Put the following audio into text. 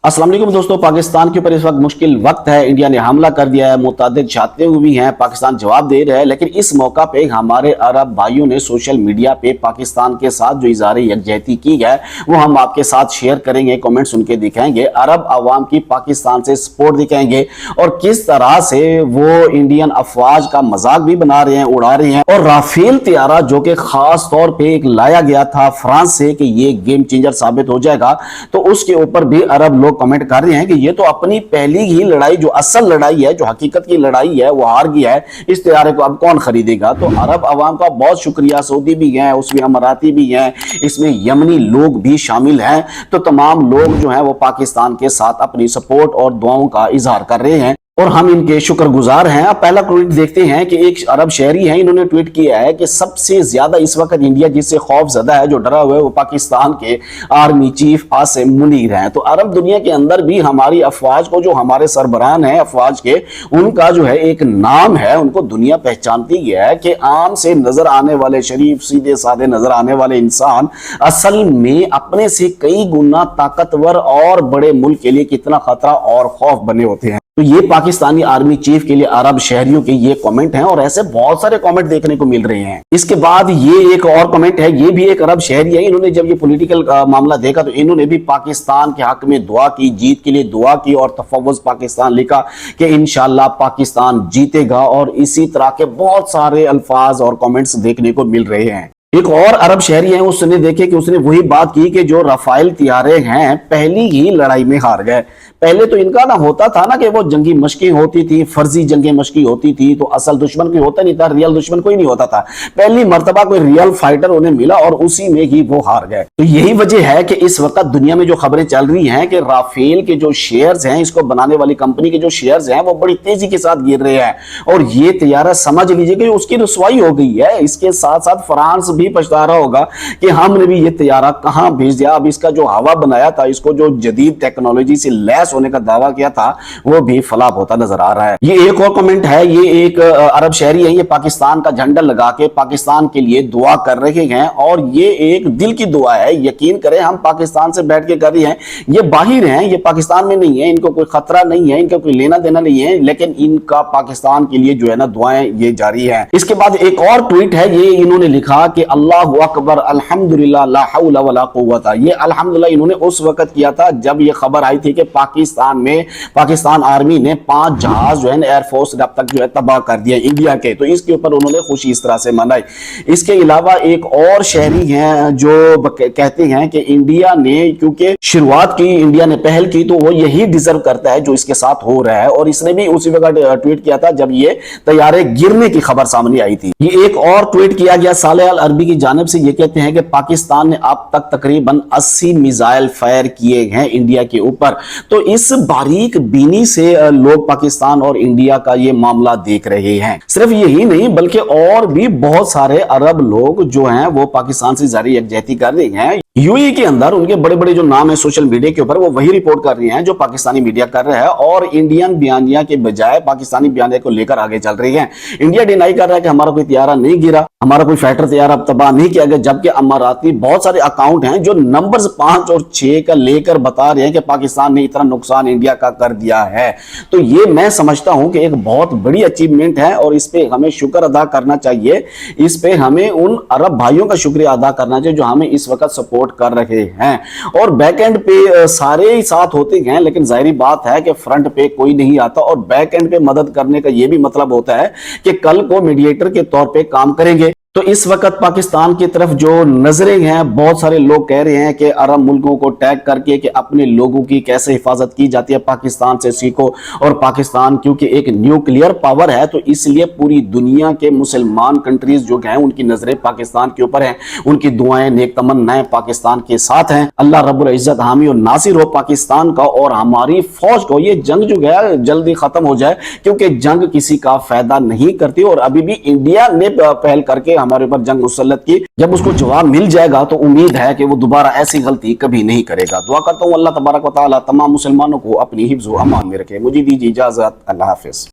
अस्सलाम वालेकुम दोस्तों, पाकिस्तान के ऊपर इस वक्त मुश्किल वक्त है। इंडिया ने हमला कर दिया है, मुतादिद छाते हुए भी हैं, पाकिस्तान जवाब दे रहा है। लेकिन इस मौका पे हमारे अरब भाइयों ने सोशल मीडिया पे पाकिस्तान के साथ जो इज़हार यकजहती की है वो हम आपके साथ शेयर करेंगे, कमेंट सुन के दिखाएंगे, अरब अवाम की पाकिस्तान से सपोर्ट दिखाएंगे और किस तरह से वो इंडियन अफवाज का मजाक भी बना रहे हैं, उड़ा रहे हैं। और राफेल तैयारा जो कि खास तौर पर एक लाया गया था फ्रांस से कि ये गेम चेंजर साबित हो जाएगा, तो उसके ऊपर भी अरब कमेंट कर रहे हैं कि ये तो अपनी पहली ही लड़ाई, जो असल लड़ाई है, जो हकीकत की लड़ाई है, वो हार गया है। इस तैयारे को अब कौन खरीदेगा। तो अरब अवाम का बहुत शुक्रिया। सऊदी भी हैं, उसमें अमाराती भी हैं, इसमें यमनी लोग भी शामिल हैं। तो तमाम लोग जो हैं वो पाकिस्तान के साथ अपनी सपोर्ट और दुआओं का इजहार कर रहे हैं और हम इनके शुक्रगुजार हैं। अब पहला ट्वीट देखते हैं कि एक अरब शहरी है, इन्होंने ट्वीट किया है कि सबसे ज्यादा इस वक्त इंडिया जिससे खौफजदा है, जो डरा हुआ है, वो पाकिस्तान के आर्मी चीफ आसिम मुनीर हैं। तो अरब दुनिया के अंदर भी हमारी अफवाज को, जो हमारे सरबरान हैं अफवाज के, उनका जो है एक नाम है, उनको दुनिया पहचानती है कि आम से नजर आने वाले शरीफ सीधे साधे नजर आने वाले इंसान असल में अपने से कई गुना ताकतवर और बड़े मुल्क के लिए कितना खतरा और खौफ बने होते हैं। तो ये पाकिस्तानी आर्मी चीफ के लिए अरब शहरियों के ये कमेंट हैं और ऐसे बहुत सारे कमेंट देखने को मिल रहे हैं। इसके बाद ये एक और कमेंट है, ये भी एक अरब शहरी है। इन्होंने जब ये पॉलिटिकल मामला देखा तो इन्होंने भी पाकिस्तान के हक में दुआ की, जीत के लिए दुआ की और तफव्वुज़ पाकिस्तान लिखा कि इंशाल्लाह पाकिस्तान जीतेगा। और इसी तरह के बहुत सारे अल्फाज और कमेंट्स देखने को मिल रहे हैं। एक और अरब शहरी है, उसने देखे कि उसने वही बात की कि जो राफेल तैयारे हैं पहली ही लड़ाई में हार गए। पहले तो इनका ना होता था ना कि वो जंगी मशकें होती थी, फर्जी जंगी मशकी होती थी, तो असल दुश्मन कोई होता नहीं था, रियल दुश्मन कोई नहीं होता था। पहली मर्तबा कोई रियल फाइटर उन्हें मिला और उसी में ही वो हार गए। तो यही वजह है कि इस वक्त दुनिया में जो खबरें चल रही हैं कि राफेल के जो शेयर्स हैं, इसको बनाने वाली कंपनी के जो शेयर्स हैं, वो बड़ी तेजी के साथ गिर रहे हैं। और ये तैयारा समझ लीजिए कि उसकी रुसवाई हो गई है। इसके साथ साथ फ्रांस भी पछता रहा होगा कि हमने भी ये तैयारा कहां भेज दिया। अब इसका जो हवा बनाया था, इसको जो जदीद टेक्नोलॉजी से लैस होने का दावा किया था, वो भी फलाप होता नजर आ रहा है। ये एक और कमेंट है, ये एक अरब शहरी है, ये पाकिस्तान का झंडा लगा के पाकिस्तान के लिए दुआ कर रहे हैं और ये एक दिल की दुआ है। यकीन करें, हम पाकिस्तान से बैठ के कर रहे हैं, ये बाहर हैं, ये पाकिस्तान में नहीं है, इनको कोई खतरा नहीं है, इनका कोई लेना देना नहीं है, लेकिन इनका पाकिस्तान के लिए जो है ना दुआएं ये जारी है। इसके बाद एक और ट्वीट है, ये इन्होंने लिखा कि अल्लाहु अकबर अल्हम्दुलिल्लाह ला हौला वला कुव्वता। ये अल्हम्दुलिल्लाह इन्होंने उस वक्त किया था जब ये खबर आई थी कि पाकिस्तान आर्मी ने 5 जहाज जो है एयरफोर्स ने अब तक जो है तबाह कर दिया इंडिया के। तो इसके ऊपर उन्होंने खुशी इस तरह से मनाई। इसके अलावा एक और शहरी हैं जो कहते हैं कि इंडिया ने क्योंकि शुरुआत की, इंडिया ने पहल की, तो वो यही डिजर्व करता है जो इसके साथ हो रहा है। और इसने भी उसी वक्त ट्वीट किया था जब ये तैयारे गिरने की खबर सामने आई थी। ये एक और ट्वीट किया गया सालेह अल अरबी की जानिब से। ये कहते हैं कि पाकिस्तान ने अब तक तकरीबन 80 मिसाइल फायर किए हैं इंडिया के ऊपर। तो इस बारीक बीनी से लोग पाकिस्तान और इंडिया का ये मामला देख रहे हैं। सिर्फ यही नहीं बल्कि और भी बहुत सारे अरब लोग जो हैं वो पाकिस्तान से जारी यकजहती कर रहे हैं। यूएई के अंदर उनके बड़े बड़े जो नाम है सोशल मीडिया के ऊपर, वो वही रिपोर्ट कर रहे हैं जो पाकिस्तानी मीडिया कर रहा है और इंडियन बयानिया के बजाय पाकिस्तानी बयानिया को लेकर आगे चल रही है। इंडिया डिनाई कर रहा है कि हमारा कोई तैयारा नहीं गिरा, हमारा कोई फाइटर तैयारा तबाह नहीं किया गया, जबकि अमाराती बहुत सारे अकाउंट हैं जो नंबर्स 5 और 6 का लेकर बता रहे हैं कि पाकिस्तान ने इतना नुकसान इंडिया का कर दिया है। तो ये मैं समझता हूं कि एक बहुत बड़ी अचीवमेंट है और इस पे हमें शुक्र अदा करना चाहिए। इस पे हमें उन अरब भाइयों का शुक्रिया अदा करना चाहिए जो हमें इस वक्त सपोर्ट कर रहे हैं। और बैक एंड पे सारे ही साथ होते हैं, लेकिन जाहिर बात है कि फ्रंट पे कोई नहीं आता। और बैक एंड पे मदद करने का यह भी मतलब होता है कि कल को मीडिएटर के तौर पे काम करेंगे। तो इस वक्त पाकिस्तान की तरफ जो नजरें हैं, बहुत सारे लोग कह रहे हैं कि अरब मुल्कों को टैग करके कि अपने लोगों की कैसे हिफाजत की जाती है, पाकिस्तान से सीखो। और पाकिस्तान क्योंकि एक न्यूक्लियर पावर है, तो इसलिए पूरी दुनिया के मुसलमान कंट्रीज जो हैं उनकी नजरें पाकिस्तान के ऊपर हैं, उनकी दुआएं नेक तमन्नाएं पाकिस्तान के साथ हैं। अल्लाह रब्बुल इज्जत हामी और नासिर हो पाकिस्तान का और हमारी फौज को। ये जंग जो है जल्दी खत्म हो जाए, क्योंकि जंग किसी का फायदा नहीं करती और अभी भी इंडिया ने पहल करके हमारे ऊपर जंग मुसल्लत की। जब उसको जवाब मिल जाएगा तो उम्मीद है कि वो दोबारा ऐसी गलती कभी नहीं करेगा। दुआ करता हूं अल्लाह तबारक व तआला तमाम मुसलमानों को अपनी हिफ्ज़ व अमान में रखे। मुझे दीजिए इजाजत। अल्लाह हाफिज।